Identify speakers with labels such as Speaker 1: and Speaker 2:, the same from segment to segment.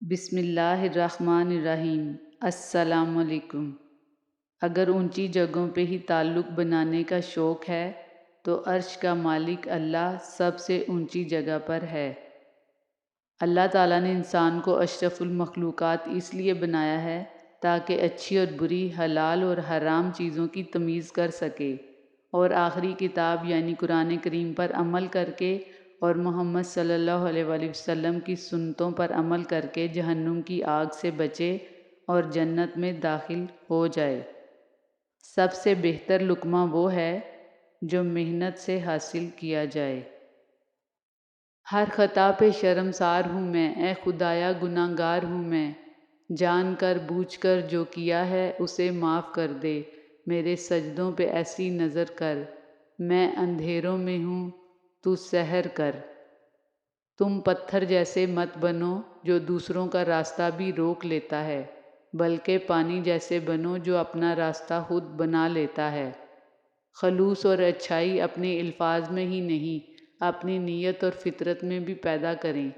Speaker 1: بسم اللہ الرحمن الرحیم۔ السلام علیکم۔ اگر اونچی جگہوں پہ ہی تعلق بنانے کا شوق ہے تو عرش کا مالک اللہ سب سے اونچی جگہ پر ہے۔ اللہ تعالیٰ نے انسان کو اشرف المخلوقات اس لیے بنایا ہے تاکہ اچھی اور بری، حلال اور حرام چیزوں کی تمیز کر سکے اور آخری کتاب یعنی قرآن کریم پر عمل کر کے اور محمد صلی اللہ علیہ وآلہ وسلم کی سنتوں پر عمل کر کے جہنم کی آگ سے بچے اور جنت میں داخل ہو جائے۔ سب سے بہتر لقمہ وہ ہے جو محنت سے حاصل کیا جائے۔ ہر خطا پہ شرمسار ہوں میں، اے خدایا گناہ گار ہوں میں، جان کر بوجھ کر جو کیا ہے اسے معاف کر دے، میرے سجدوں پہ ایسی نظر کر، میں اندھیروں میں ہوں تو سحر کر۔ تم پتھر جیسے مت بنو جو دوسروں کا راستہ بھی روک لیتا ہے، بلکہ پانی جیسے بنو جو اپنا راستہ خود بنا لیتا ہے۔ خلوص اور اچھائی اپنے الفاظ میں ہی نہیں، اپنی نیت اور فطرت میں بھی پیدا کریں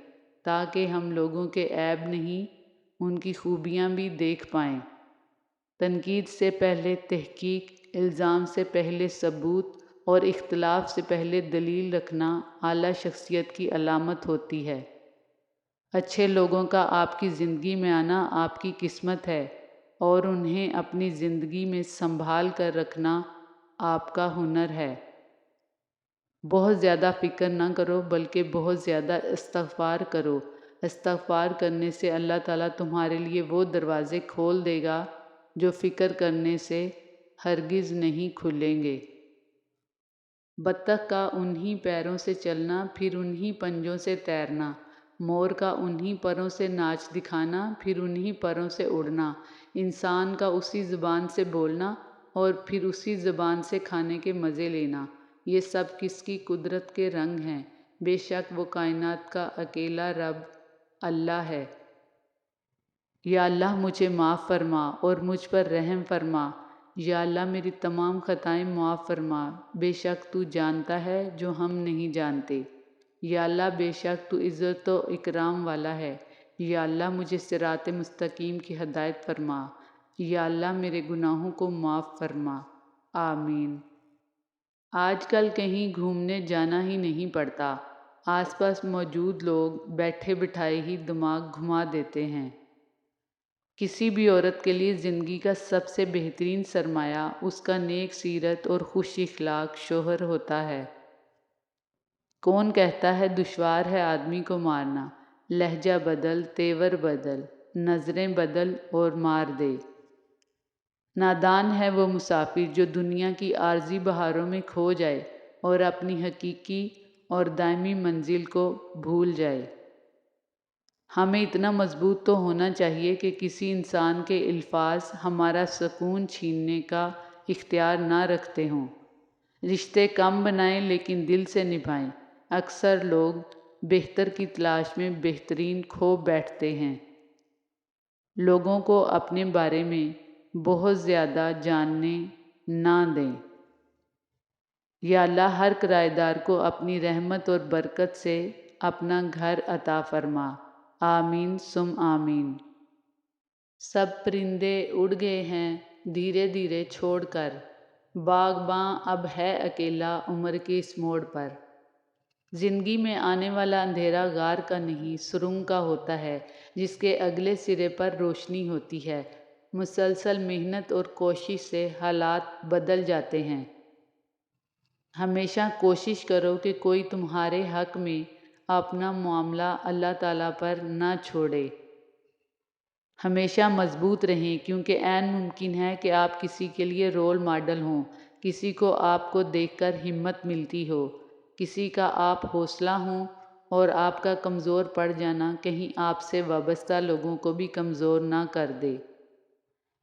Speaker 1: تاکہ ہم لوگوں کے عیب نہیں، ان کی خوبیاں بھی دیکھ پائیں۔ تنقید سے پہلے تحقیق، الزام سے پہلے ثبوت اور اختلاف سے پہلے دلیل رکھنا اعلیٰ شخصیت کی علامت ہوتی ہے۔ اچھے لوگوں کا آپ کی زندگی میں آنا آپ کی قسمت ہے اور انہیں اپنی زندگی میں سنبھال کر رکھنا آپ کا ہنر ہے۔ بہت زیادہ فکر نہ کرو بلکہ بہت زیادہ استغفار کرو۔ استغفار کرنے سے اللہ تعالیٰ تمہارے لیے وہ دروازے کھول دے گا جو فکر کرنے سے ہرگز نہیں کھلیں گے۔ بطخ کا انہی پیروں سے چلنا، پھر انہی پنجوں سے تیرنا، مور کا انہی پروں سے ناچ دکھانا، پھر انہی پروں سے اڑنا، انسان کا اسی زبان سے بولنا اور پھر اسی زبان سے کھانے کے مزے لینا، یہ سب کس کی قدرت کے رنگ ہیں؟ بے شک وہ کائنات کا اکیلا رب اللہ ہے۔ یا اللہ مجھے معاف فرما اور مجھ پر رحم فرما۔ یا اللہ میری تمام خطائیں معاف فرما، بے شک تو جانتا ہے جو ہم نہیں جانتے۔ یا اللہ بے شک تو عزت و اکرام والا ہے۔ یا اللہ مجھے صراط مستقیم کی ہدایت فرما۔ یا اللہ میرے گناہوں کو معاف فرما۔ آمین۔ آج کل کہیں گھومنے جانا ہی نہیں پڑتا، آس پاس موجود لوگ بیٹھے بٹھائے ہی دماغ گھما دیتے ہیں۔ کسی بھی عورت کے لیے زندگی کا سب سے بہترین سرمایہ اس کا نیک سیرت اور خوش اخلاق شوہر ہوتا ہے۔ کون کہتا ہے دشوار ہے آدمی کو مارنا، لہجہ بدل، تیور بدل، نظریں بدل اور مار دے۔ نادان ہے وہ مسافر جو دنیا کی عارضی بہاروں میں کھو جائے اور اپنی حقیقی اور دائمی منزل کو بھول جائے۔ ہمیں اتنا مضبوط تو ہونا چاہیے کہ کسی انسان کے الفاظ ہمارا سکون چھیننے کا اختیار نہ رکھتے ہوں۔ رشتے کم بنائیں لیکن دل سے نبھائیں۔ اکثر لوگ بہتر کی تلاش میں بہترین کھو بیٹھتے ہیں۔ لوگوں کو اپنے بارے میں بہت زیادہ جاننے نہ دیں۔ یا اللہ ہر کرایہ دار کو اپنی رحمت اور برکت سے اپنا گھر عطا فرما۔ آمین ثم آمین۔ سب پرندے اڑ گئے ہیں دھیرے دھیرے چھوڑ کر، باغباں اب ہے اکیلا عمر کے اس موڑ پر۔ زندگی میں آنے والا اندھیرا غار کا نہیں سرنگ کا ہوتا ہے جس کے اگلے سرے پر روشنی ہوتی ہے۔ مسلسل محنت اور کوشش سے حالات بدل جاتے ہیں۔ ہمیشہ کوشش کرو کہ کوئی تمہارے حق میں اپنا معاملہ اللہ تعالیٰ پر نہ چھوڑے۔ ہمیشہ مضبوط رہیں کیونکہ عین ممکن ہے کہ آپ کسی کے لیے رول ماڈل ہوں، کسی کو آپ کو دیکھ کر ہمت ملتی ہو، کسی کا آپ حوصلہ ہوں اور آپ کا کمزور پڑ جانا کہیں آپ سے وابستہ لوگوں کو بھی کمزور نہ کر دے۔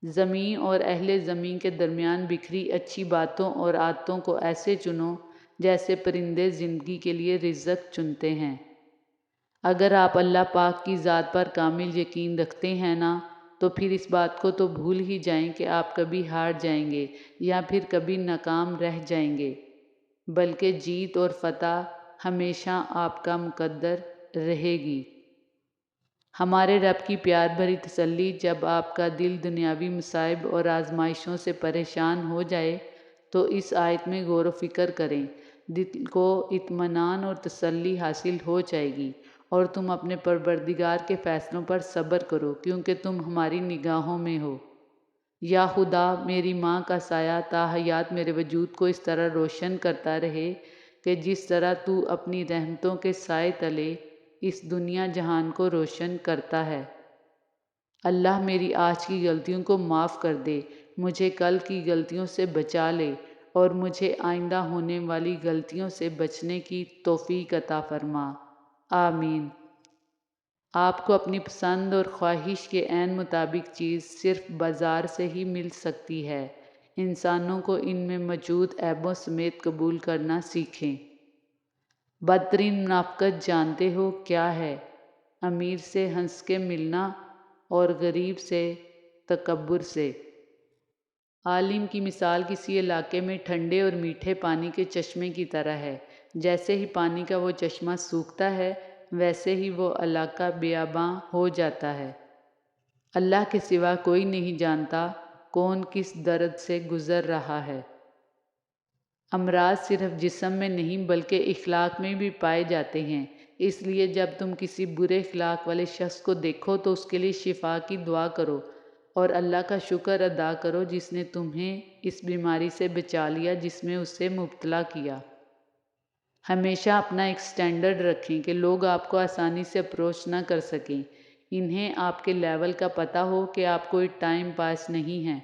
Speaker 1: زمین اور اہل زمین کے درمیان بکھری اچھی باتوں اور عادتوں کو ایسے چنو جیسے پرندے زندگی کے لیے رزق چنتے ہیں۔ اگر آپ اللہ پاک کی ذات پر کامل یقین رکھتے ہیں نا تو پھر اس بات کو تو بھول ہی جائیں کہ آپ کبھی ہار جائیں گے یا پھر کبھی ناکام رہ جائیں گے، بلکہ جیت اور فتح ہمیشہ آپ کا مقدر رہے گی۔ ہمارے رب کی پیار بھری تسلی، جب آپ کا دل دنیاوی مصائب اور آزمائشوں سے پریشان ہو جائے تو اس آیت میں غور و فکر کریں۔ دل کو اطمینان اور تسلی حاصل ہو جائے گی اور تم اپنے پروردگار کے فیصلوں پر صبر کرو کیونکہ تم ہماری نگاہوں میں ہو۔ یا خدا، میری ماں کا سایہ تا حیات میرے وجود کو اس طرح روشن کرتا رہے کہ جس طرح تو اپنی رحمتوں کے سائے تلے اس دنیا جہان کو روشن کرتا ہے۔ اللہ میری آج کی غلطیوں کو معاف کر دے، مجھے کل کی غلطیوں سے بچا لے اور مجھے آئندہ ہونے والی غلطیوں سے بچنے کی توفیق عطا فرما۔ آمین۔ آپ کو اپنی پسند اور خواہش کے عین مطابق چیز صرف بازار سے ہی مل سکتی ہے۔ انسانوں کو ان میں موجود عیبوں سمیت قبول کرنا سیکھیں۔ بدترین منافقت جانتے ہو کیا ہے؟ امیر سے ہنس کے ملنا اور غریب سے تکبر سے۔ عالم کی مثال کسی علاقے میں ٹھنڈے اور میٹھے پانی کے چشمے کی طرح ہے۔ جیسے ہی پانی کا وہ چشمہ سوکھتا ہے ویسے ہی وہ علاقہ بیاباں ہو جاتا ہے۔ اللہ کے سوا کوئی نہیں جانتا کون کس درد سے گزر رہا ہے۔ امراض صرف جسم میں نہیں بلکہ اخلاق میں بھی پائے جاتے ہیں، اس لیے جب تم کسی برے اخلاق والے شخص کو دیکھو تو اس کے لیے شفا کی دعا کرو اور اللہ کا شکر ادا کرو جس نے تمہیں اس بیماری سے بچا لیا جس میں اسے مبتلا کیا۔ ہمیشہ اپنا ایک سٹینڈرڈ رکھیں کہ لوگ آپ کو آسانی سے اپروچ نہ کر سکیں۔ انہیں آپ کے لیول کا پتہ ہو کہ آپ کوئی ٹائم پاس نہیں ہیں۔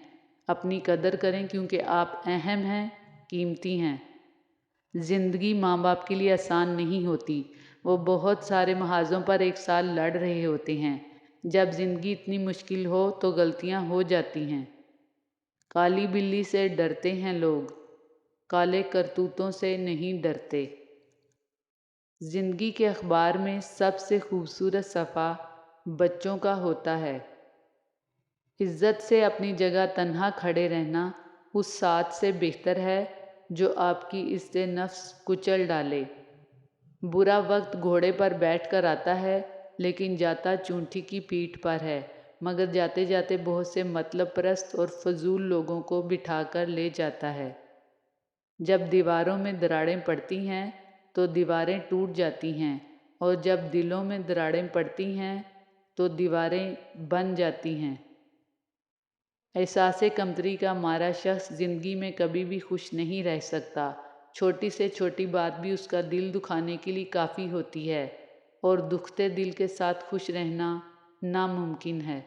Speaker 1: اپنی قدر کریں کیونکہ آپ اہم ہیں، قیمتی ہیں۔ زندگی ماں باپ کے لیے آسان نہیں ہوتی، وہ بہت سارے محاذوں پر ایک ساتھ لڑ رہے ہوتے ہیں۔ جب زندگی اتنی مشکل ہو تو غلطیاں ہو جاتی ہیں۔ کالی بلی سے ڈرتے ہیں لوگ، کالے کرتوتوں سے نہیں ڈرتے۔ زندگی کے اخبار میں سب سے خوبصورت صفحہ بچوں کا ہوتا ہے۔ عزت سے اپنی جگہ تنہا کھڑے رہنا اس ساتھ سے بہتر ہے جو آپ کی عزت نفس کچل ڈالے۔ برا وقت گھوڑے پر بیٹھ کر آتا ہے لیکن جاتا چونٹی کی پیٹھ پر ہے، مگر جاتے جاتے بہت سے مطلب پرست اور فضول لوگوں کو بٹھا کر لے جاتا ہے۔ جب دیواروں میں دراڑیں پڑتی ہیں تو دیواریں ٹوٹ جاتی ہیں اور جب دلوں میں دراڑیں پڑتی ہیں تو دیواریں بن جاتی ہیں۔ احساس کمتری کا مارا شخص زندگی میں کبھی بھی خوش نہیں رہ سکتا۔ چھوٹی سے چھوٹی بات بھی اس کا دل دکھانے کے لیے کافی ہوتی ہے اور دکھتے دل کے ساتھ خوش رہنا ناممکن ہے۔